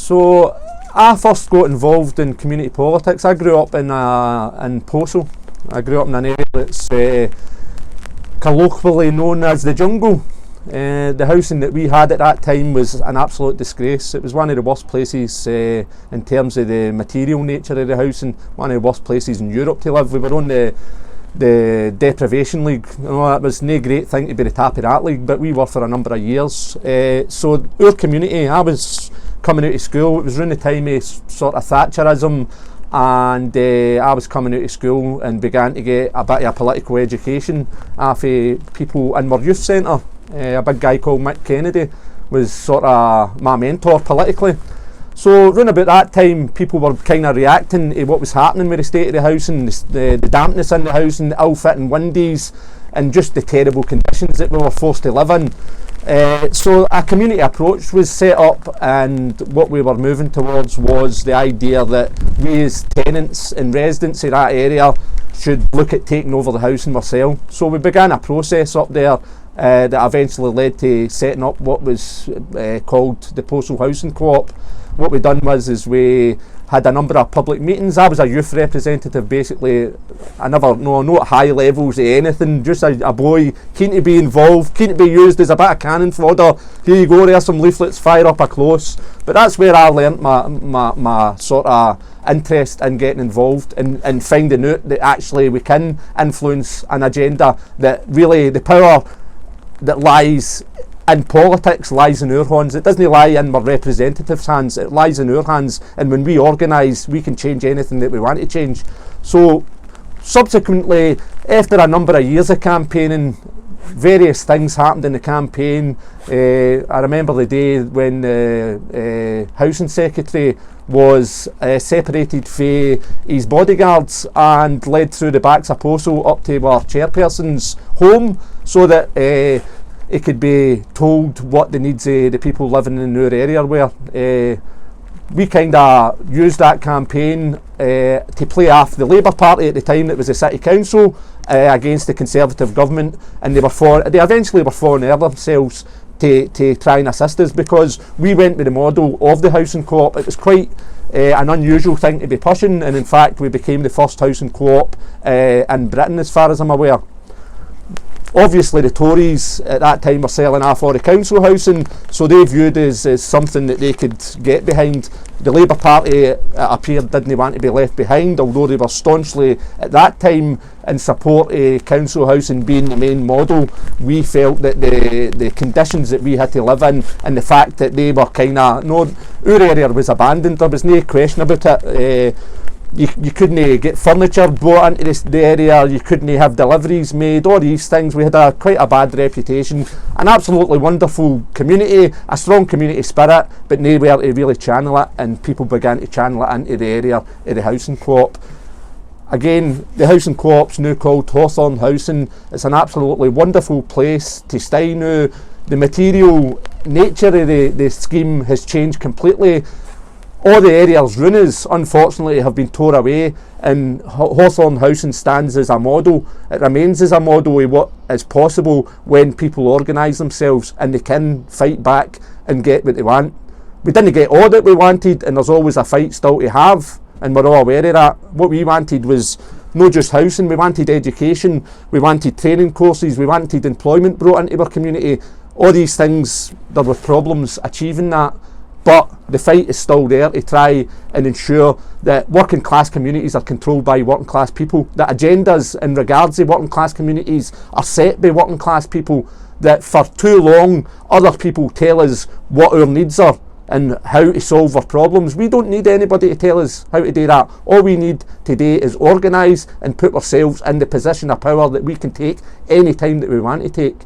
So I first got involved in community politics. I grew up in Possil. I grew up in an area that's colloquially known as the jungle. The housing that we had at that time was an absolute disgrace. It was one of the worst places in terms of the material nature of the housing, one of the worst places in Europe to live. We were on the deprivation league. You know, it was no great thing to be the top of that league, but we were for a number of years. So our community, I was coming out of school, it was around the time of sort of Thatcherism, and I was coming out of school and began to get a bit of a political education off people in our youth centre. A big guy called Mick Kennedy was sort of my mentor politically. So around about that time, people were kind of reacting to what was happening with the state of the housing, the dampness in the housing, the ill-fitting windies, and just the terrible conditions that we were forced to live in. So a community approach was set up, and what we were moving towards was the idea that we as tenants and residents of that area should look at taking over the housing ourselves. So we began a process up there that eventually led to setting up what was called the Possil Housing Co-op. What we done was we had a number of public meetings. I was a youth representative basically. I never, no high levels of anything, just a boy keen to be involved, keen to be used as a bit of cannon fodder. Here you go, there's some leaflets, fire up a close. But that's where I learnt my sort of interest in getting involved and finding out that actually we can influence an agenda, that really the power that lies in politics lies in our hands. It doesn't lie in our representatives' hands, it lies in our hands, and when we organise we can change anything that we want to change. So subsequently, after a number of years of campaigning, various things happened in the campaign. I remember the day when the Housing Secretary was separated from his bodyguards and led through the backs of Possil up to our chairperson's home so that it could be told what the needs of the people living in our area were. We kind of used that campaign to play off the Labour Party at the time, that was the City Council, against the Conservative government, and they eventually were falling over themselves to try and assist us, because we went with the model of the housing co-op. It was quite an unusual thing to be pushing, and in fact we became the first housing co-op in Britain as far as I'm aware. Obviously the Tories at that time were selling off all the council housing, so they viewed us as something that they could get behind. The Labour Party, it appeared, didn't want to be left behind, although they were staunchly at that time in support of council housing being the main model. We felt that the conditions that we had to live in, and the fact that they were kind of, no, our area was abandoned, there was no question about it. You couldn't get furniture brought into the area, you couldn't have deliveries made, all these things. We had quite a bad reputation, an absolutely wonderful community, a strong community spirit, but nowhere to really channel it, and people began to channel it into the area of the housing co-op. Again, the housing co-op's now called Hawthorne Housing. It's an absolutely wonderful place to stay now. The material nature of the scheme has changed completely. All the area's ruins, unfortunately, have been torn away, and Hawthorne Housing stands as a model. It remains as a model of what is possible when people organise themselves and they can fight back and get what they want. We didn't get all that we wanted, and there's always a fight still to have, and we're all aware of that. What we wanted was not just housing, we wanted education, we wanted training courses, we wanted employment brought into our community. All these things, there were problems achieving that. But the fight is still there to try and ensure that working class communities are controlled by working class people, that agendas in regards to working class communities are set by working class people, that for too long other people tell us what our needs are and how to solve our problems. We don't need anybody to tell us how to do that. All we need today is organise and put ourselves in the position of power that we can take any time that we want to take.